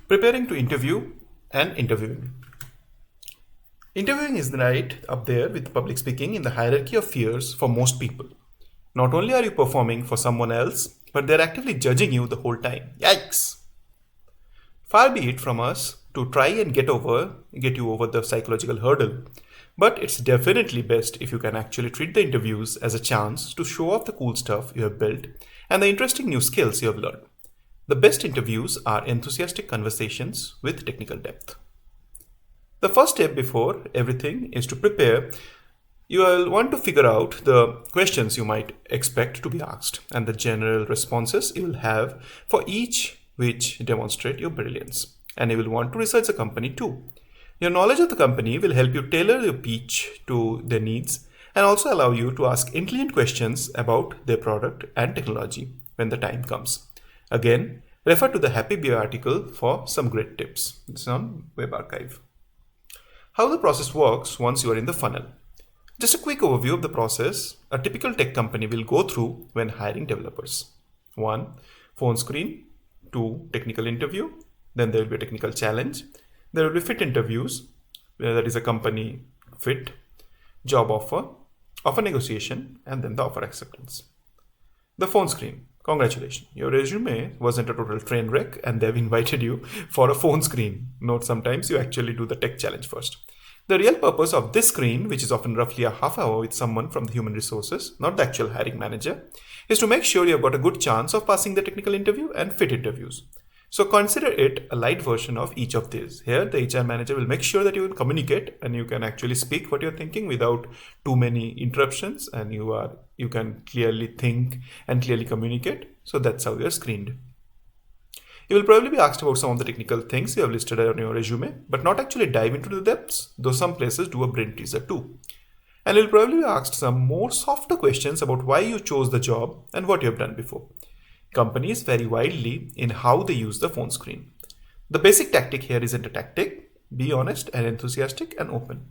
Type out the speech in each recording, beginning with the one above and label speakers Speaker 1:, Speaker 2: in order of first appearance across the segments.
Speaker 1: Preparing to interview and interviewing. Interviewing is right up there with public speaking in the hierarchy of fears for most people. Not only are you performing for someone else, but they're actively judging you the whole time. Yikes! Far be it from us to try and get you over the psychological hurdle. But it's definitely best if you can actually treat the interviews as a chance to show off the cool stuff you have built and the interesting new skills you have learned. The best interviews are enthusiastic conversations with technical depth. The first step before everything is to prepare. You will want to figure out the questions you might expect to be asked and the general responses you will have for each which demonstrate your brilliance. And you will want to research the company too. Your knowledge of the company will help you tailor your pitch to their needs and also allow you to ask intelligent questions about their product and technology when the time comes. Again, refer to the Happy Bee article for some great tips. It's on Web Archive. How the process works once you are in the funnel. Just a quick overview of the process a typical tech company will go through when hiring developers. 1. Phone screen. 2. Technical interview. Then there will be a technical challenge. There will be fit interviews, that is a company fit, job offer negotiation, and then the offer acceptance. The phone screen. Congratulations, your resume wasn't a total train wreck and they've invited you for a phone screen. Note sometimes you actually do the tech challenge first. The real purpose of this screen, which is often roughly a half hour with someone from the human resources, not the actual hiring manager, is to make sure you've got a good chance of passing the technical interview and fit interviews. So consider it a light version of each of these. Here, the HR manager will make sure that you can communicate and you can actually speak what you're thinking without too many interruptions, and you can clearly think and clearly communicate. So that's how you're screened. You will probably be asked about some of the technical things you have listed on your resume, but not actually dive into the depths, though some places do a brain teaser too. And you'll probably be asked some more softer questions about why you chose the job and what you have done before. Companies vary widely in how they use the phone screen. The basic tactic here isn't a tactic. Be honest and enthusiastic and open.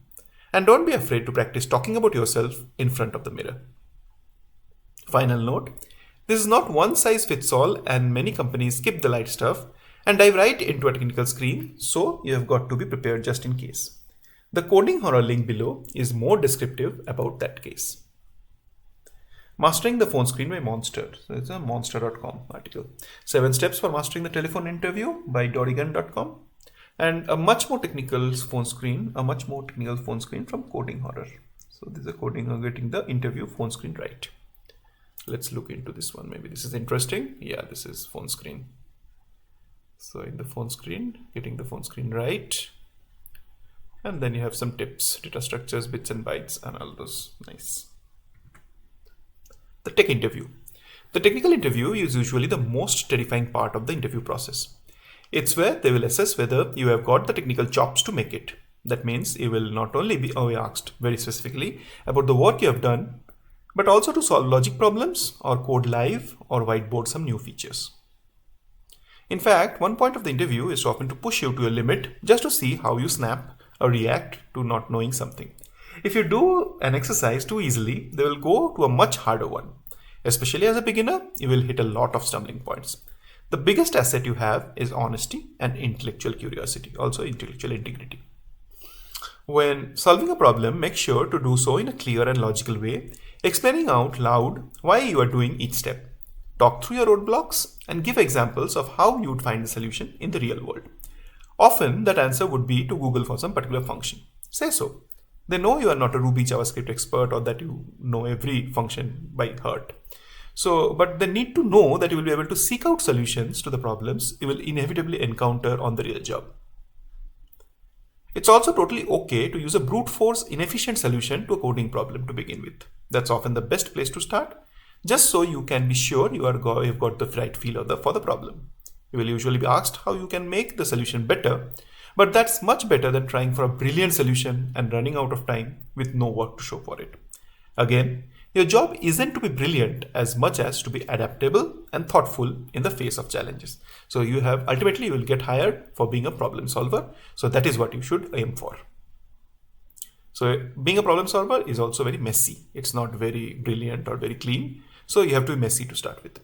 Speaker 1: And don't be afraid to practice talking about yourself in front of the mirror. Final note, this is not one size fits all and many companies skip the light stuff and dive right into a technical screen, so you have got to be prepared just in case. The coding horror link below is more descriptive about that case. Mastering the phone screen by Monster. So it's a monster.com article. 7 steps for mastering the telephone interview by dorigan.com. And a much more technical phone screen from Coding Horror. So this is a coding on getting the interview phone screen right. Let's look into this one. Maybe this is interesting. Yeah, this is phone screen. So in the phone screen, getting the phone screen right. And then you have some tips, data structures, bits and bytes, and all those. Nice. The tech interview. The technical interview is usually the most terrifying part of the interview process. It's where they will assess whether you have got the technical chops to make it. That means you will not only be asked very specifically about the work you have done, but also to solve logic problems or code live or whiteboard some new features. In fact, one point of the interview is often to push you to a limit just to see how you snap or react to not knowing something. If you do an exercise too easily, they will go to a much harder one. Especially as a beginner, you will hit a lot of stumbling points. The biggest asset you have is honesty and intellectual curiosity, also intellectual integrity. When solving a problem, make sure to do so in a clear and logical way, explaining out loud why you are doing each step. Talk through your roadblocks and give examples of how you would find the solution in the real world. Often, that answer would be to Google for some particular function. Say so. They know you are not a Ruby JavaScript expert or that you know every function by heart. But they need to know that you will be able to seek out solutions to the problems you will inevitably encounter on the real job. It's also totally okay to use a brute force inefficient solution to a coding problem to begin with. That's often the best place to start, just so you can be sure you've got the right feel for the problem. You will usually be asked how you can make the solution better, but that's much better than trying for a brilliant solution and running out of time with no work to show for it. Again, your job isn't to be brilliant as much as to be adaptable and thoughtful in the face of challenges. So ultimately you will get hired for being a problem solver. So that is what you should aim for. So being a problem solver is also very messy. It's not very brilliant or very clean. So you have to be messy to start with.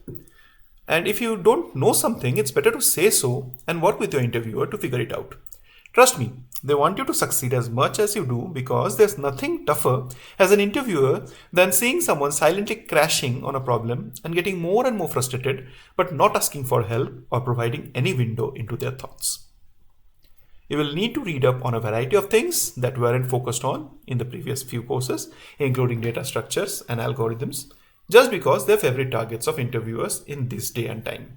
Speaker 1: And if you don't know something, it's better to say so and work with your interviewer to figure it out. Trust me, they want you to succeed as much as you do because there's nothing tougher as an interviewer than seeing someone silently crashing on a problem and getting more and more frustrated but not asking for help or providing any window into their thoughts. You will need to read up on a variety of things that weren't focused on in the previous few courses, including data structures and algorithms, just because they're favorite targets of interviewers in this day and time.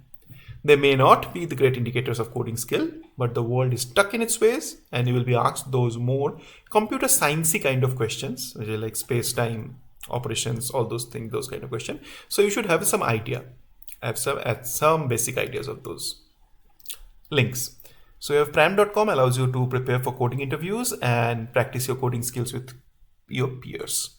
Speaker 1: They may not be the great indicators of coding skill, but the world is stuck in its ways, and you will be asked those more computer sciencey kind of questions, which are like space-time operations, all those things, those kind of questions. So you should have some idea, have some basic ideas of those. Links. So you have pram.com allows you to prepare for coding interviews and practice your coding skills with your peers.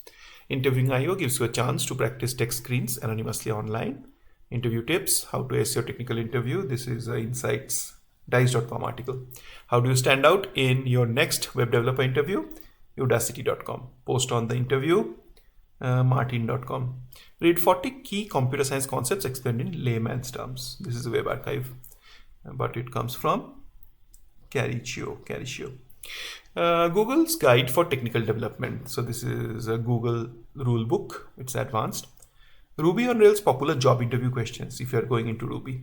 Speaker 1: Interviewing.io gives you a chance to practice tech screens anonymously online. Interview tips, how to ace your technical interview. This is Insights Dice.com article. How do you stand out in your next web developer interview? Udacity.com. Post on the interview, Martin.com. Read 40 key computer science concepts explained in layman's terms. This is a web archive, but it comes from Caricio. Google's Guide for Technical Development. So this is a Google rule book. It's advanced. Ruby on Rails popular job interview questions if you are going into Ruby.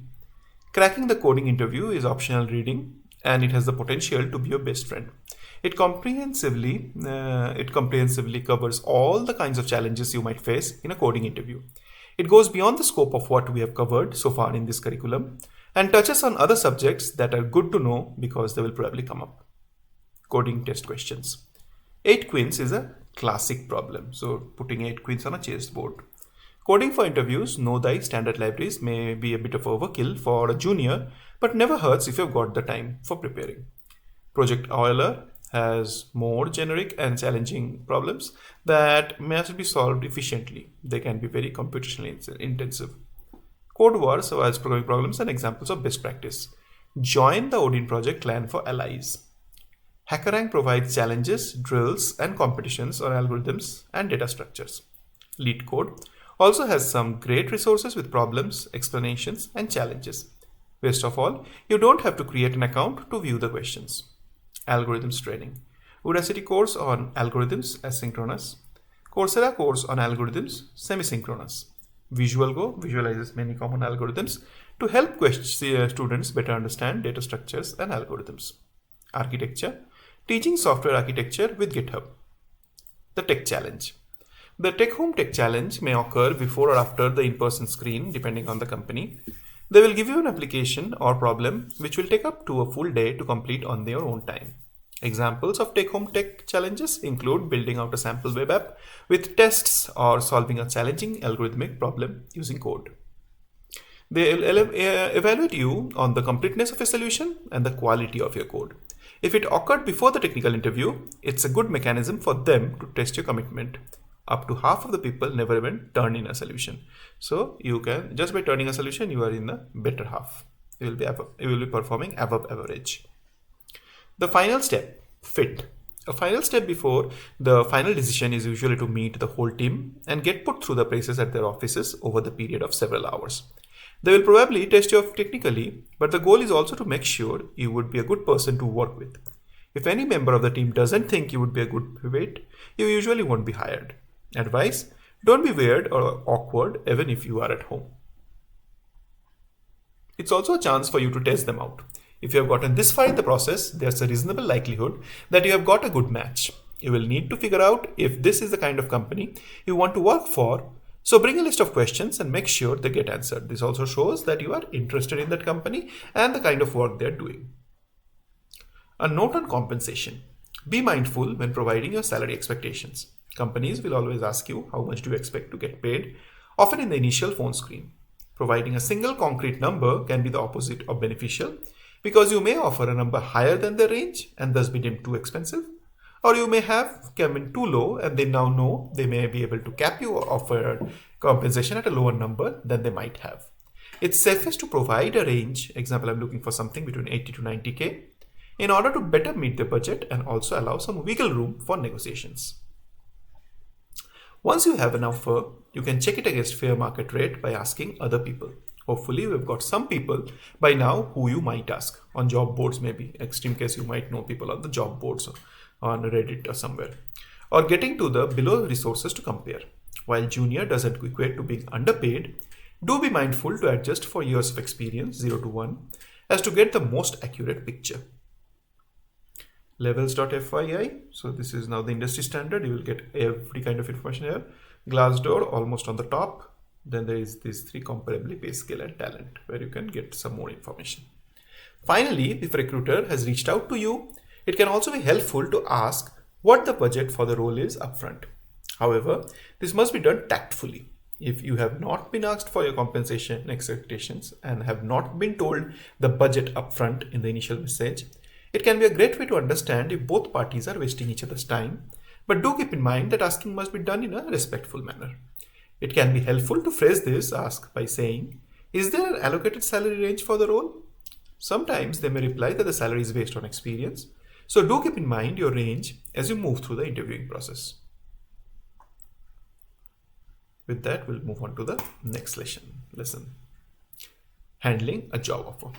Speaker 1: Cracking the coding interview is optional reading and it has the potential to be your best friend. It comprehensively covers all the kinds of challenges you might face in a coding interview. It goes beyond the scope of what we have covered so far in this curriculum and touches on other subjects that are good to know because they will probably come up. Coding test questions. 8 queens is a classic problem. So putting 8 queens on a chessboard. Coding for interviews, know thy standard libraries may be a bit of overkill for a junior, but never hurts if you've got the time for preparing. Project Euler has more generic and challenging problems that must be solved efficiently. They can be very computationally intensive. Code Wars as programming problems and examples of best practice. Join the Odin project clan for allies. HackerRank provides challenges, drills, and competitions on algorithms and data structures. LeetCode also has some great resources with problems, explanations, and challenges. Best of all, you don't have to create an account to view the questions. Algorithms training. Udacity course on algorithms asynchronous. Coursera course on algorithms semi-synchronous. VisualGo visualizes many common algorithms to help students better understand data structures and algorithms. Architecture. Teaching software architecture with GitHub. The Tech Challenge. The Tech Home Tech Challenge may occur before or after the in-person screen, depending on the company. They will give you an application or problem which will take up to a full day to complete on their own time. Examples of Tech Home Tech challenges include building out a sample web app with tests or solving a challenging algorithmic problem using code. They will evaluate you on the completeness of your solution and the quality of your code. If it occurred before the technical interview, it's a good mechanism for them to test your commitment. Up to half of the people never even turn in a solution. So you can, just by turning a solution, you are in the better half. You will be performing above average. The final step, fit. A final step before the final decision is usually to meet the whole team and get put through the paces at their offices over the period of several hours. They will probably test you technically, but the goal is also to make sure you would be a good person to work with. If any member of the team doesn't think you would be a good fit, you usually won't be hired. Advice: don't be weird or awkward even if you are at home. It's also a chance for you to test them out. If you have gotten this far in the process, there's a reasonable likelihood that you have got a good match. You will need to figure out if this is the kind of company you want to work for. So bring a list of questions and make sure they get answered. This also shows that you are interested in that company and the kind of work they're doing. A note on compensation. Be mindful when providing your salary expectations. Companies will always ask you how much do you expect to get paid, often in the initial phone screen. Providing a single concrete number can be the opposite of beneficial because you may offer a number higher than the range and thus be deemed too expensive, or you may have come in too low and they now know they may be able to cap you or offer compensation at a lower number than they might have. It's safest to provide a range, example, I'm looking for something between 80 to 90K, in order to better meet the budget and also allow some wiggle room for negotiations. Once you have an offer, you can check it against fair market rate by asking other people. Hopefully, we've got some people by now who you might ask on job boards, maybe. Extreme case, you might know people on the job boards or on Reddit or somewhere. Or getting to the below resources to compare. While junior doesn't equate to being underpaid, do be mindful to adjust for years of experience, 0 to 1, as to get the most accurate picture. Levels.fyi, so this is now the industry standard. You will get every kind of information here. Glassdoor almost on the top. Then there is these 3 comparably pay scale and talent where you can get some more information. Finally, if a recruiter has reached out to you, it can also be helpful to ask what the budget for the role is upfront. However, this must be done tactfully. If you have not been asked for your compensation expectations and have not been told the budget upfront in the initial message, it can be a great way to understand if both parties are wasting each other's time, but do keep in mind that asking must be done in a respectful manner. It can be helpful to phrase this ask by saying, is there an allocated salary range for the role? Sometimes they may reply that the salary is based on experience, so do keep in mind your range as you move through the interviewing process. With that, we'll move on to the next lesson. Handling a job offer.